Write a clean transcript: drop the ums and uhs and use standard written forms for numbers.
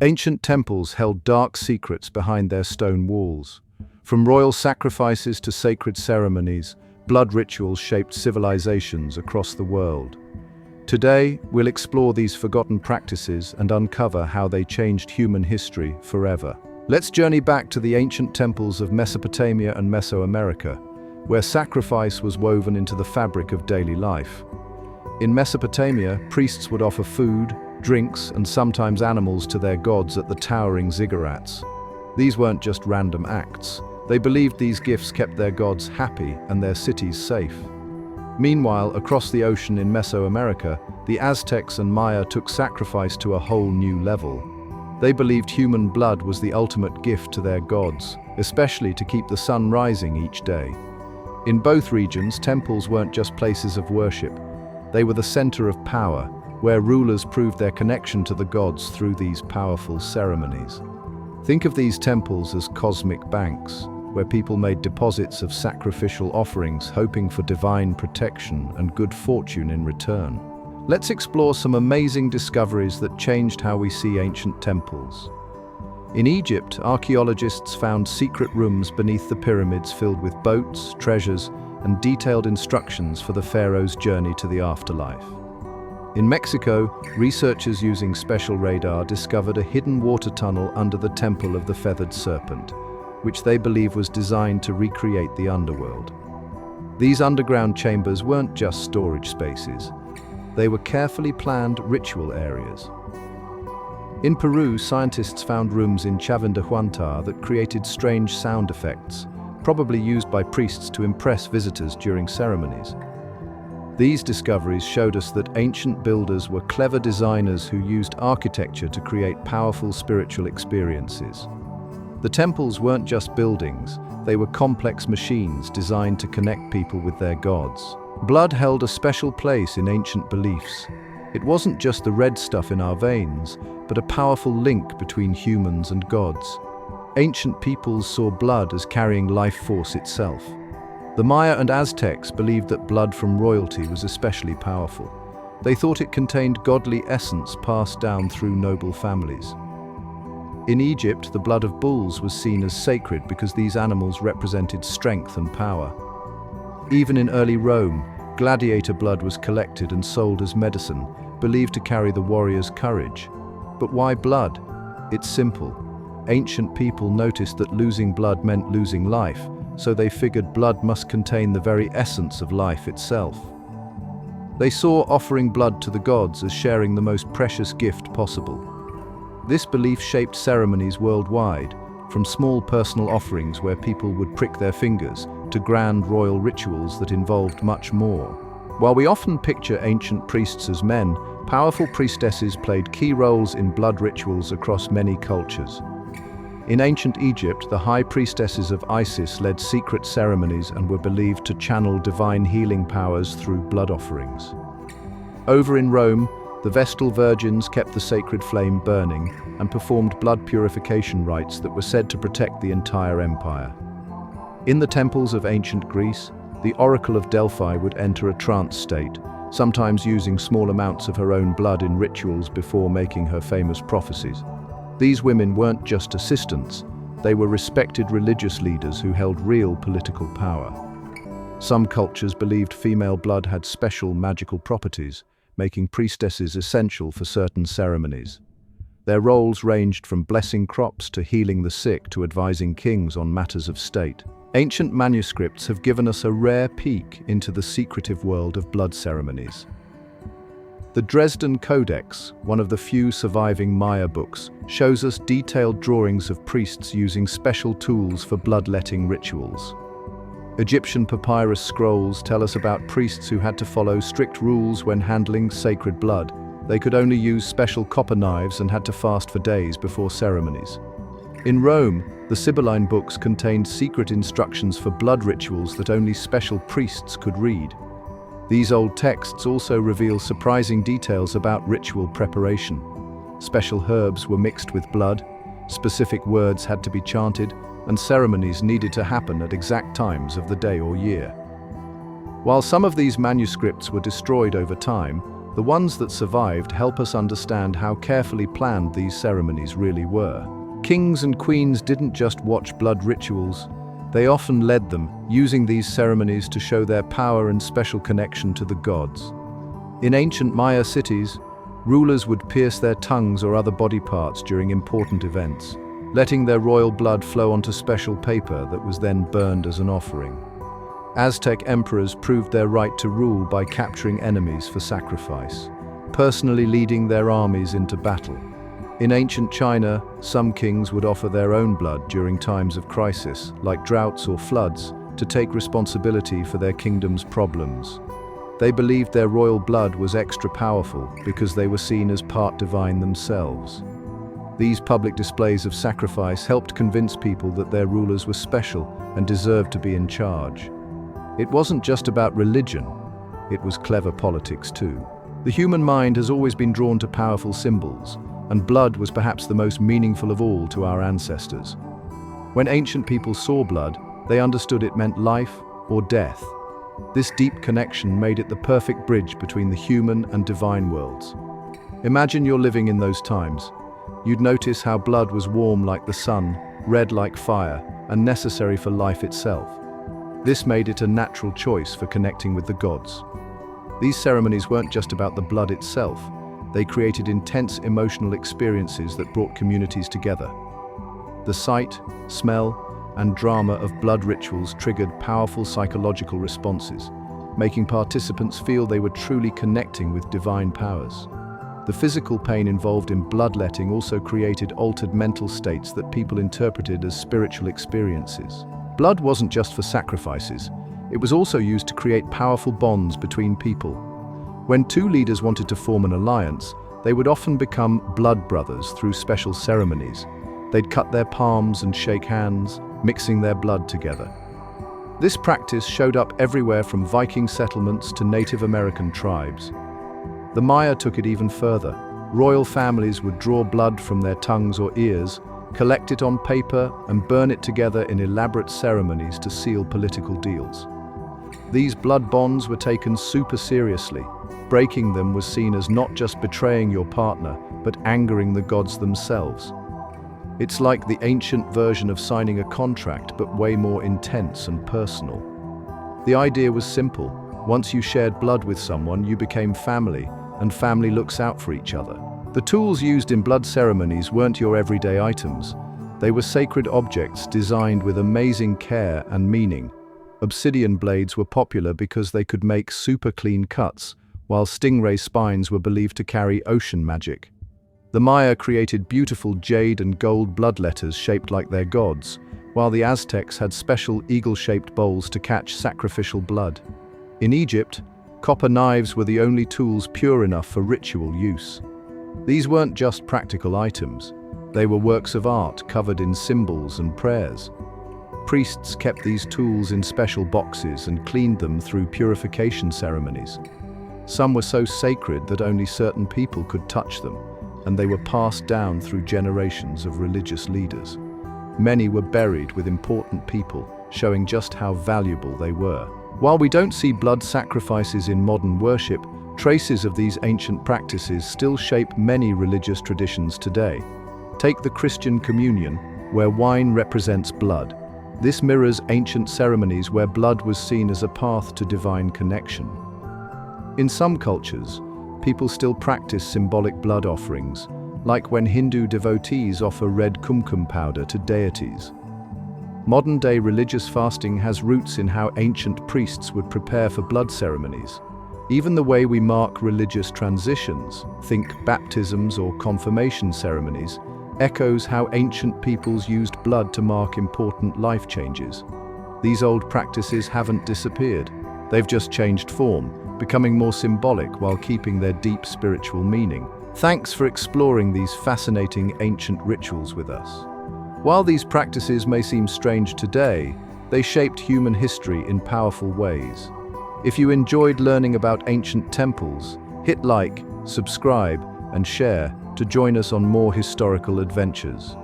Ancient temples held dark secrets behind their stone walls. From royal sacrifices to sacred ceremonies, blood rituals shaped civilizations across the world. Today, we'll explore these forgotten practices and uncover how they changed human history forever. Let's journey back to the ancient temples of Mesopotamia and Mesoamerica, where sacrifice was woven into the fabric of daily life. In Mesopotamia, priests would offer food, drinks, and sometimes animals to their gods at the towering ziggurats. These weren't just random acts. They believed these gifts kept their gods happy and their cities safe. Meanwhile, across the ocean in Mesoamerica, the Aztecs and Maya took sacrifice to a whole new level. They believed human blood was the ultimate gift to their gods, especially to keep the sun rising each day. In both regions, temples weren't just places of worship. They were the center of power, where rulers proved their connection to the gods through these powerful ceremonies. Think of these temples as cosmic banks, where people made deposits of sacrificial offerings, hoping for divine protection and good fortune in return. Let's explore some amazing discoveries that changed how we see ancient temples. In Egypt, archaeologists found secret rooms beneath the pyramids filled with boats, treasures, and detailed instructions for the pharaoh's journey to the afterlife. In Mexico, researchers using special radar discovered a hidden water tunnel under the Temple of the Feathered Serpent, which they believe was designed to recreate the underworld. These underground chambers weren't just storage spaces. They were carefully planned ritual areas. In Peru, scientists found rooms in Chavindahuantar that created strange sound effects, probably used by priests to impress visitors during ceremonies. These discoveries showed us that ancient builders were clever designers who used architecture to create powerful spiritual experiences. The temples weren't just buildings, they were complex machines designed to connect people with their gods. Blood held a special place in ancient beliefs. It wasn't just the red stuff in our veins, but a powerful link between humans and gods. Ancient peoples saw blood as carrying life force itself. The Maya and Aztecs believed that blood from royalty was especially powerful. They thought it contained godly essence passed down through noble families. In Egypt, the blood of bulls was seen as sacred because these animals represented strength and power. Even in early Rome, gladiator blood was collected and sold as medicine, believed to carry the warrior's courage. But why blood? It's simple. Ancient people noticed that losing blood meant losing life, so they figured blood must contain the very essence of life itself. They saw offering blood to the gods as sharing the most precious gift possible. This belief shaped ceremonies worldwide, from small personal offerings where people would prick their fingers, to grand royal rituals that involved much more. While we often picture ancient priests as men, powerful priestesses played key roles in blood rituals across many cultures. In ancient Egypt, the high priestesses of Isis led secret ceremonies and were believed to channel divine healing powers through blood offerings. Over in Rome, the Vestal Virgins kept the sacred flame burning and performed blood purification rites that were said to protect the entire empire. In the temples of ancient Greece, the Oracle of Delphi would enter a trance state, sometimes using small amounts of her own blood in rituals before making her famous prophecies. These women weren't just assistants, they were respected religious leaders who held real political power. Some cultures believed female blood had special magical properties, making priestesses essential for certain ceremonies. Their roles ranged from blessing crops to healing the sick to advising kings on matters of state. Ancient manuscripts have given us a rare peek into the secretive world of blood ceremonies. The Dresden Codex, one of the few surviving Maya books, shows us detailed drawings of priests using special tools for bloodletting rituals. Egyptian papyrus scrolls tell us about priests who had to follow strict rules when handling sacred blood. They could only use special copper knives and had to fast for days before ceremonies. In Rome, the Sibylline books contained secret instructions for blood rituals that only special priests could read. These old texts also reveal surprising details about ritual preparation. Special herbs were mixed with blood, specific words had to be chanted, and ceremonies needed to happen at exact times of the day or year. While some of these manuscripts were destroyed over time, The ones that survived help us understand how carefully planned these ceremonies really were. Kings and queens didn't just watch blood rituals, they often led them, using these ceremonies to show their power and special connection to the gods. In ancient Maya cities, rulers would pierce their tongues or other body parts during important events, letting their royal blood flow onto special paper that was then burned as an offering. Aztec emperors proved their right to rule by capturing enemies for sacrifice, personally leading their armies into battle. In ancient China, some kings would offer their own blood during times of crisis, like droughts or floods, to take responsibility for their kingdom's problems. They believed their royal blood was extra powerful because they were seen as part divine themselves. These public displays of sacrifice helped convince people that their rulers were special and deserved to be in charge. It wasn't just about religion, it was clever politics too. The human mind has always been drawn to powerful symbols, and blood was perhaps the most meaningful of all to our ancestors. When ancient people saw blood, they understood it meant life or death. This deep connection made it the perfect bridge between the human and divine worlds. Imagine you're living in those times. You'd notice how blood was warm like the sun, red like fire, and necessary for life itself. This made it a natural choice for connecting with the gods. These ceremonies weren't just about the blood itself. They created intense emotional experiences that brought communities together. The sight, smell, and drama of blood rituals triggered powerful psychological responses, making participants feel they were truly connecting with divine powers. The physical pain involved in bloodletting also created altered mental states that people interpreted as spiritual experiences. Blood wasn't just for sacrifices, it was also used to create powerful bonds between people. When two leaders wanted to form an alliance, they would often become blood brothers through special ceremonies. They'd cut their palms and shake hands, mixing their blood together. This practice showed up everywhere from Viking settlements to Native American tribes. The Maya took it even further. Royal families would draw blood from their tongues or ears, collect it on paper, and burn it together in elaborate ceremonies to seal political deals. These blood bonds were taken super seriously. Breaking them was seen as not just betraying your partner, but angering the gods themselves. It's like the ancient version of signing a contract, but way more intense and personal. The idea was simple. Once you shared blood with someone, you became family, and family looks out for each other. The tools used in blood ceremonies weren't your everyday items. They were sacred objects designed with amazing care and meaning. Obsidian blades were popular because they could make super clean cuts, while stingray spines were believed to carry ocean magic. The Maya created beautiful jade and gold bloodletters shaped like their gods, while the Aztecs had special eagle-shaped bowls to catch sacrificial blood. In Egypt, copper knives were the only tools pure enough for ritual use. These weren't just practical items, they were works of art covered in symbols and prayers. Priests kept these tools in special boxes and cleaned them through purification ceremonies. Some were so sacred that only certain people could touch them, and they were passed down through generations of religious leaders. Many were buried with important people, showing just how valuable they were. While we don't see blood sacrifices in modern worship, traces of these ancient practices still shape many religious traditions today. Take the Christian communion, where wine represents blood. This mirrors ancient ceremonies where blood was seen as a path to divine connection. In some cultures, people still practice symbolic blood offerings, like when Hindu devotees offer red kumkum powder to deities. Modern-day religious fasting has roots in how ancient priests would prepare for blood ceremonies. Even the way we mark religious transitions, think baptisms or confirmation ceremonies, echoes how ancient peoples used blood to mark important life changes. These old practices haven't disappeared. They've just changed form, becoming more symbolic while keeping their deep spiritual meaning. Thanks for exploring these fascinating ancient rituals with us. While these practices may seem strange today, they shaped human history in powerful ways. If you enjoyed learning about ancient temples, hit like, subscribe, and share to join us on more historical adventures.